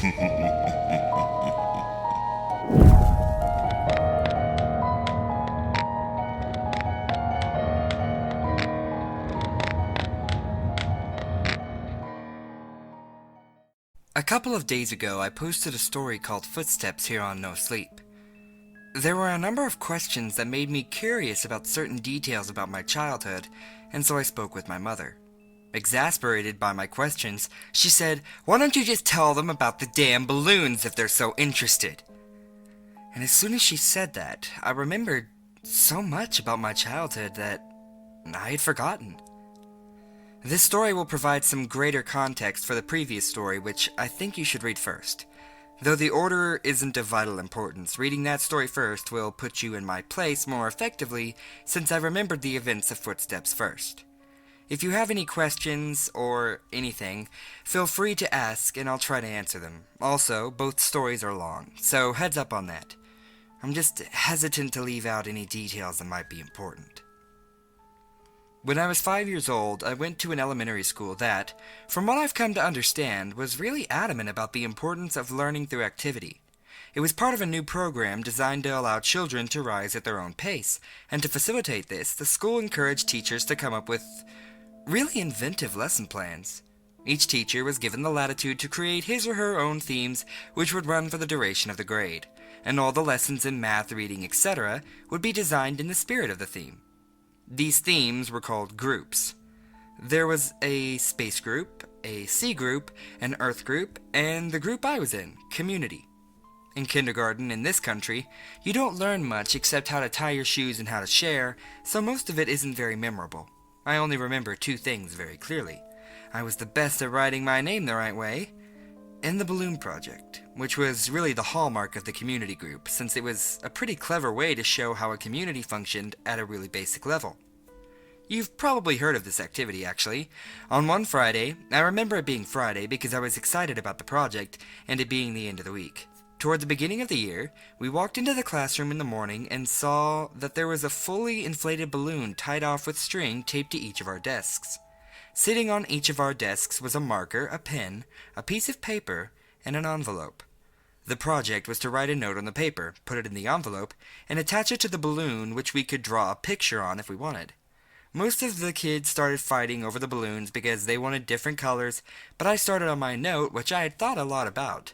A couple of days ago, I posted a story called Footsteps here on No Sleep. There were a number of questions that made me curious about certain details about my childhood, and so I spoke with my mother. Exasperated by my questions, she said, "Why don't you just tell them about the damn balloons if they're so interested?" And as soon as she said that, I remembered so much about my childhood that I had forgotten. This story will provide some greater context for the previous story, which I think you should read first. Though the order isn't of vital importance, reading that story first will put you in my place more effectively, since I remembered the events of Footsteps first. If you have any questions or anything, feel free to ask and I'll try to answer them. Also, both stories are long, so heads up on that. I'm just hesitant to leave out any details that might be important. When I was 5 years old, I went to an elementary school that, from what I've come to understand, was really adamant about the importance of learning through activity. It was part of a new program designed to allow children to rise at their own pace, and to facilitate this, the school encouraged teachers to come up with really inventive lesson plans. Each teacher was given the latitude to create his or her own themes, which would run for the duration of the grade, and all the lessons in math, reading, etc. would be designed in the spirit of the theme. These themes were called groups. There was a space group, a sea group, an earth group, and the group I was in, community. In kindergarten in this country, you don't learn much except how to tie your shoes and how to share, so most of it isn't very memorable. I only remember 2 things very clearly. I was the best at writing my name the right way, and the balloon project, which was really the hallmark of the community group, since it was a pretty clever way to show how a community functioned at a really basic level. You've probably heard of this activity, actually. On one Friday, I remember it being Friday because I was excited about the project and it being the end of the week. Toward the beginning of the year, we walked into the classroom in the morning and saw that there was a fully inflated balloon tied off with string taped to each of our desks. Sitting on each of our desks was a marker, a pen, a piece of paper, and an envelope. The project was to write a note on the paper, put it in the envelope, and attach it to the balloon, which we could draw a picture on if we wanted. Most of the kids started fighting over the balloons because they wanted different colors, but I started on my note, which I had thought a lot about.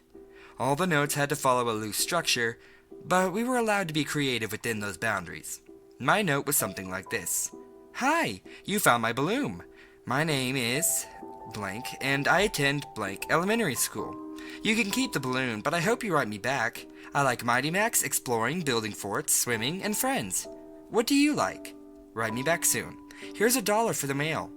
All the notes had to follow a loose structure, but we were allowed to be creative within those boundaries. My note was something like this. "Hi, you found my balloon. My name is blank, and I attend blank elementary school. You can keep the balloon, but I hope you write me back. I like Mighty Max, exploring, building forts, swimming, and friends. What do you like? Write me back soon. Here's $1 for the mail."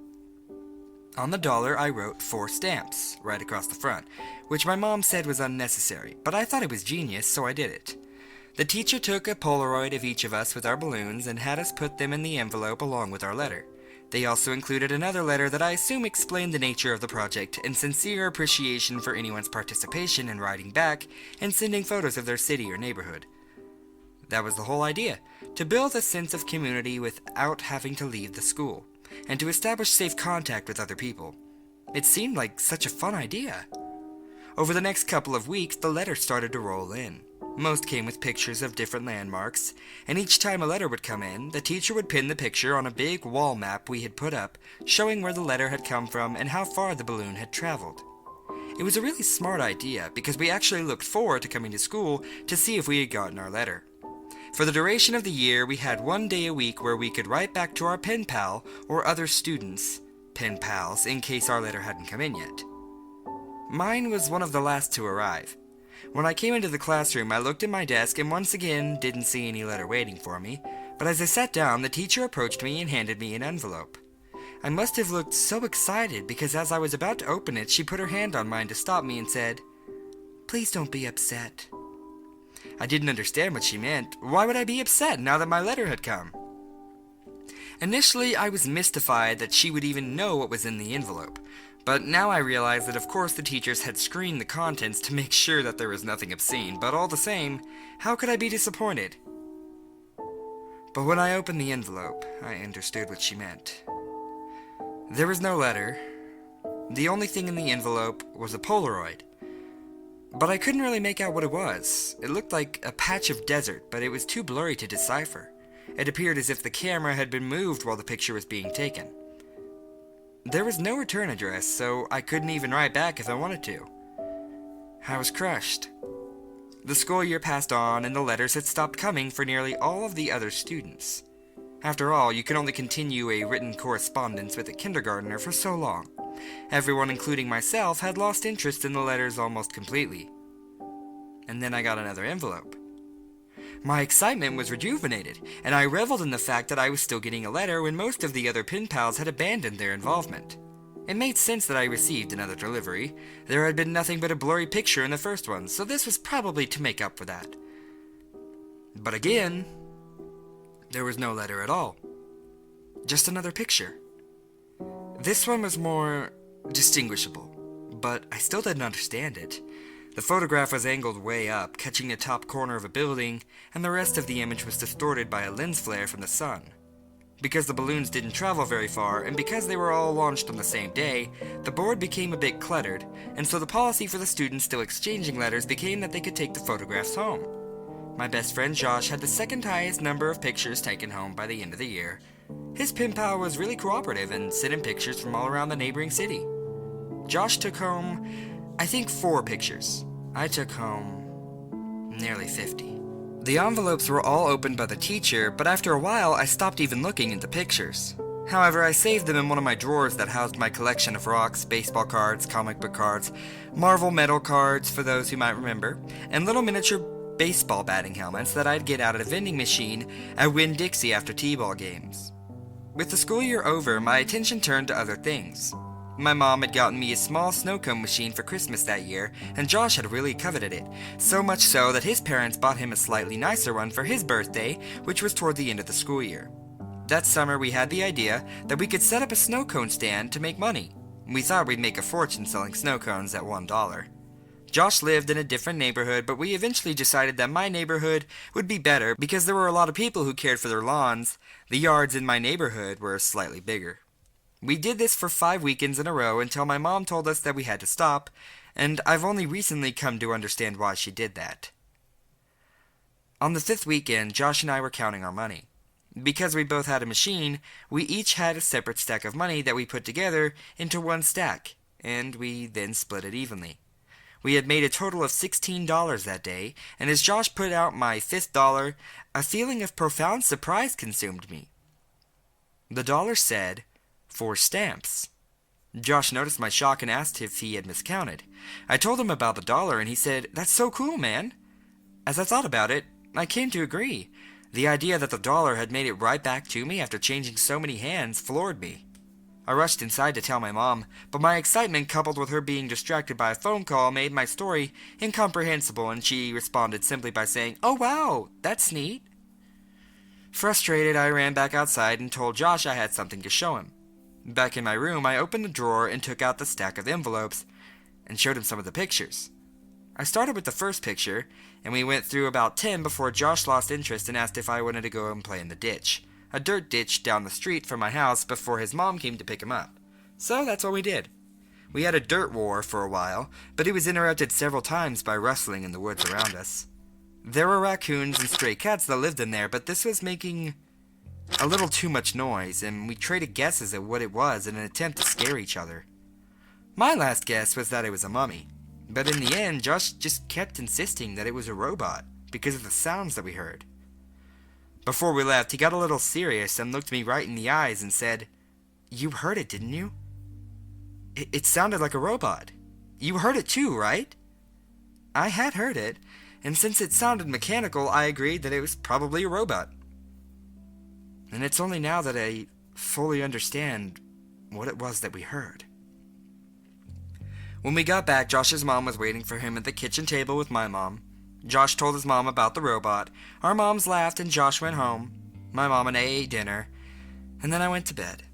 On the dollar, I wrote 4 stamps right across the front, which my mom said was unnecessary, but I thought it was genius, so I did it. The teacher took a Polaroid of each of us with our balloons and had us put them in the envelope along with our letter. They also included another letter that I assume explained the nature of the project and sincere appreciation for anyone's participation in writing back and sending photos of their city or neighborhood. That was the whole idea, to build a sense of community without having to leave the school, and to establish safe contact with other people. It seemed like such a fun idea. Over the next couple of weeks, the letters started to roll in. Most came with pictures of different landmarks, and each time a letter would come in, the teacher would pin the picture on a big wall map we had put up, showing where the letter had come from and how far the balloon had traveled. It was a really smart idea, because we actually looked forward to coming to school to see if we had gotten our letter. For the duration of the year, we had 1 day a week where we could write back to our pen pal or other students' pen pals in case our letter hadn't come in yet. Mine was one of the last to arrive. When I came into the classroom, I looked at my desk and once again didn't see any letter waiting for me, but as I sat down, the teacher approached me and handed me an envelope. I must have looked so excited because as I was about to open it, she put her hand on mine to stop me and said, "Please don't be upset." I didn't understand what she meant. Why would I be upset now that my letter had come? Initially, I was mystified that she would even know what was in the envelope, but now I realize that of course the teachers had screened the contents to make sure that there was nothing obscene, but all the same, how could I be disappointed? But when I opened the envelope, I understood what she meant. There was no letter. The only thing in the envelope was a Polaroid. but I couldn't really make out what it was. It looked like a patch of desert, but it was too blurry to decipher. It appeared as if the camera had been moved while the picture was being taken. There was no return address, so I couldn't even write back if I wanted to. I was crushed. The school year passed on, and the letters had stopped coming for nearly all of the other students. After all, you can only continue a written correspondence with a kindergartner for so long. Everyone, including myself, had lost interest in the letters almost completely. And then I got another envelope. My excitement was rejuvenated, and I reveled in the fact that I was still getting a letter when most of the other pen pals had abandoned their involvement. It made sense that I received another delivery. There had been nothing but a blurry picture in the first one, so this was probably to make up for that. But again, there was no letter at all. Just another picture. This one was more distinguishable, but I still didn't understand it. The photograph was angled way up, catching the top corner of a building, and the rest of the image was distorted by a lens flare from the sun. Because the balloons didn't travel very far, and because they were all launched on the same day, the board became a bit cluttered, and so the policy for the students still exchanging letters became that they could take the photographs home. My best friend Josh had the second highest number of pictures taken home by the end of the year. His pen pal was really cooperative and sent him pictures from all around the neighboring city. Josh took home, I think, 4 pictures. I took home nearly 50. The envelopes were all opened by the teacher, but after a while I stopped even looking at the pictures. However, I saved them in one of my drawers that housed my collection of rocks, baseball cards, comic book cards, Marvel metal cards for those who might remember, and little miniature baseball batting helmets that I'd get out at a vending machine at Winn-Dixie after t-ball games. With the school year over, my attention turned to other things. My mom had gotten me a small snow cone machine for Christmas that year, and Josh had really coveted it, so much so that his parents bought him a slightly nicer one for his birthday, which was toward the end of the school year. That summer we had the idea that we could set up a snow cone stand to make money. We thought we'd make a fortune selling snow cones at $1. Josh lived in a different neighborhood, but we eventually decided that my neighborhood would be better because there were a lot of people who cared for their lawns. The yards in my neighborhood were slightly bigger. We did this for 5 weekends in a row until my mom told us that we had to stop, and I've only recently come to understand why she did that. On the 5th weekend, Josh and I were counting our money. Because we both had a machine, we each had a separate stack of money that we put together into one stack, and we then split it evenly. We had made a total of $16 that day, and as Josh put out my 5th dollar, a feeling of profound surprise consumed me. The dollar said, 4 stamps. Josh noticed my shock and asked if he had miscounted. I told him about the dollar, and he said, "That's so cool, man." As I thought about it, I came to agree. The idea that the dollar had made it right back to me after changing so many hands floored me. I rushed inside to tell my mom, but my excitement coupled with her being distracted by a phone call made my story incomprehensible, and she responded simply by saying, "Oh wow, that's neat." Frustrated, I ran back outside and told Josh I had something to show him. Back in my room, I opened the drawer and took out the stack of envelopes and showed him some of the pictures. I started with the first picture, and we went through about 10 before Josh lost interest and asked if I wanted to go and play in the ditch, a dirt ditch down the street from my house before his mom came to pick him up. So that's what we did. We had a dirt war for a while, but it was interrupted several times by rustling in the woods around us. There were raccoons and stray cats that lived in there, but this was making a little too much noise, and we traded guesses at what it was in an attempt to scare each other. My last guess was that it was a mummy, but in the end, Josh just kept insisting that it was a robot because of the sounds that we heard. Before we left, he got a little serious and looked me right in the eyes and said, "You heard it, didn't you? It sounded like a robot. You heard it too, right?" I had heard it, and since it sounded mechanical, I agreed that it was probably a robot. And it's only now that I fully understand what it was that we heard. When we got back, Josh's mom was waiting for him at the kitchen table with my mom. Josh told his mom about the robot. Our moms laughed and Josh went home. My mom and I ate dinner, and then I went to bed.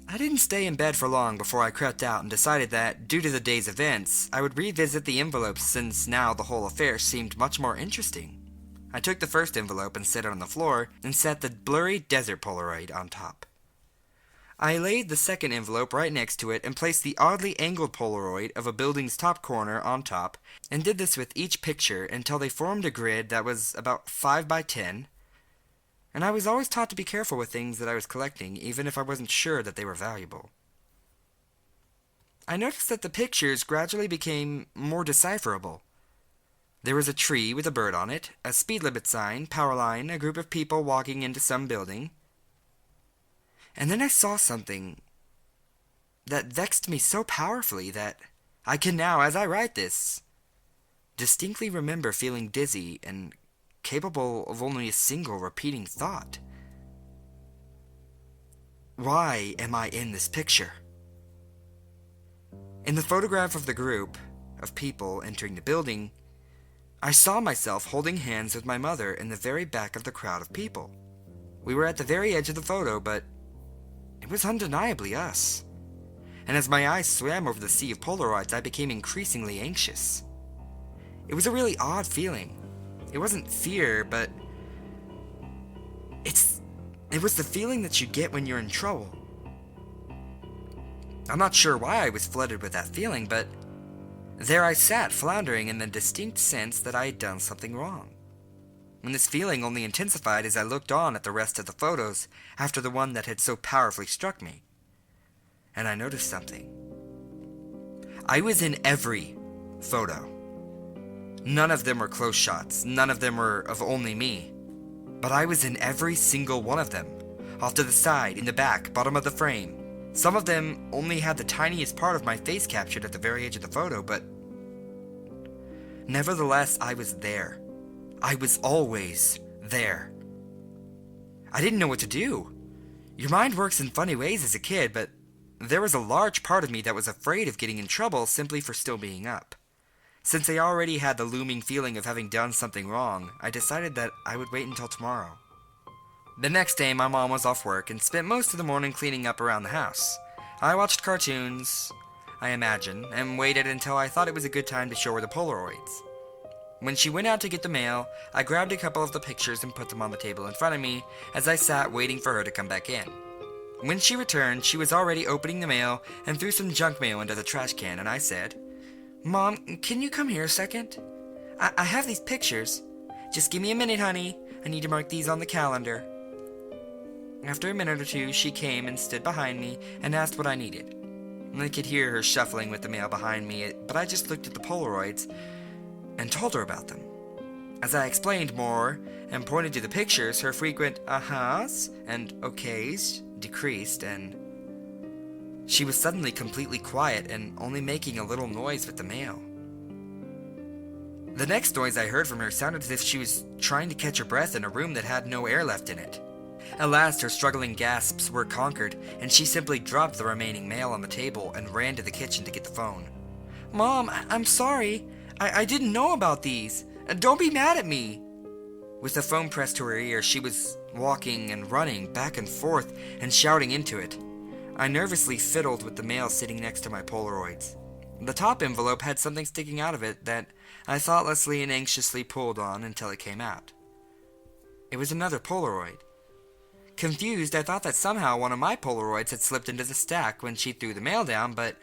I didn't stay in bed for long before I crept out and decided that, due to the day's events, I would revisit the envelopes since now the whole affair seemed much more interesting. I took the first envelope and set it on the floor and set the blurry desert Polaroid on top. I laid the second envelope right next to it and placed the oddly angled Polaroid of a building's top corner on top, and did this with each picture until they formed a grid that was about 5 by 10. And I was always taught to be careful with things that I was collecting, even if I wasn't sure that they were valuable. I noticed that the pictures gradually became more decipherable. There was a tree with a bird on it, a speed limit sign, power line, a group of people walking into some building. And then I saw something that vexed me so powerfully that I can now, as I write this, distinctly remember feeling dizzy and capable of only a single repeating thought. Why am I in this picture? In the photograph of the group of people entering the building, I saw myself holding hands with my mother in the very back of the crowd of people. We were at the very edge of the photo, but it was undeniably us. And as my eyes swam over the sea of Polaroids, I became increasingly anxious. It was a really odd feeling. It wasn't fear, but it was the feeling that you get when you're in trouble. I'm not sure why I was flooded with that feeling, but there I sat, floundering in the distinct sense that I had done something wrong. And this feeling only intensified as I looked on at the rest of the photos after the one that had so powerfully struck me. And I noticed something. I was in every photo. None of them were close shots, none of them were of only me. But I was in every single one of them. Off to the side, in the back, bottom of the frame. Some of them only had the tiniest part of my face captured at the very edge of the photo, but nevertheless, I was there. I was always there. I didn't know what to do. Your mind works in funny ways as a kid, but there was a large part of me that was afraid of getting in trouble simply for still being up. Since I already had the looming feeling of having done something wrong, I decided that I would wait until tomorrow. The next day, my mom was off work and spent most of the morning cleaning up around the house. I watched cartoons, I imagine, and waited until I thought it was a good time to show her the Polaroids. When she went out to get the mail, I grabbed a couple of the pictures and put them on the table in front of me as I sat waiting for her to come back in. When she returned, she was already opening the mail and threw some junk mail into the trash can, and I said, "Mom, can you come here a second? I have these pictures. Just give me a minute, honey. I need to mark these on the calendar." After a minute or two, she came and stood behind me and asked what I needed. I could hear her shuffling with the mail behind me, but I just looked at the Polaroids and told her about them. As I explained more and pointed to the pictures, her frequent uh-huhs and okays decreased, and she was suddenly completely quiet and only making a little noise with the mail. The next noise I heard from her sounded as if she was trying to catch her breath in a room that had no air left in it. At last, her struggling gasps were conquered, and she simply dropped the remaining mail on the table and ran to the kitchen to get the phone. "Mom, I'm sorry. I didn't know about these. Don't be mad at me." With the phone pressed to her ear, she was walking and running back and forth and shouting into it. I nervously fiddled with the mail sitting next to my Polaroids. The top envelope had something sticking out of it that I thoughtlessly and anxiously pulled on until it came out. It was another Polaroid. Confused, I thought that somehow one of my Polaroids had slipped into the stack when she threw the mail down, but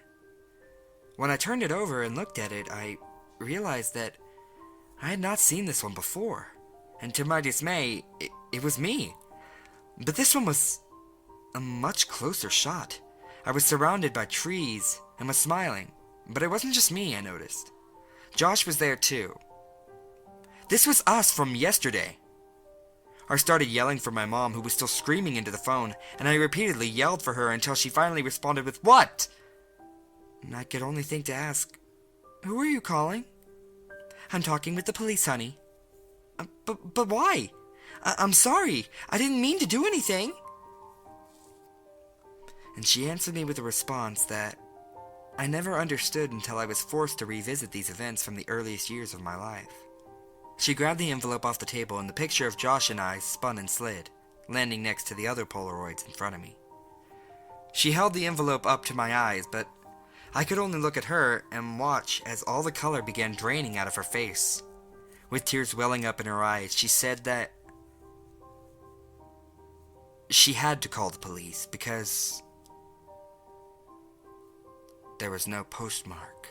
when I turned it over and looked at it, I realized that I had not seen this one before, and to my dismay, it was me. But this one was a much closer shot. I was surrounded by trees and was smiling, but it wasn't just me, I noticed. Josh was there too. This was us from yesterday. I started yelling for my mom, who was still screaming into the phone, and I repeatedly yelled for her until she finally responded with, "What?" And I could only think to ask, "Who are you calling?" "I'm talking with the police, honey." But why? I'm sorry. I didn't mean to do anything." And she answered me with a response that I never understood until I was forced to revisit these events from the earliest years of my life. She grabbed the envelope off the table, and the picture of Josh and I spun and slid, landing next to the other Polaroids in front of me. She held the envelope up to my eyes, but I could only look at her and watch as all the color began draining out of her face. With tears welling up in her eyes, she said that she had to call the police because There was no postmark.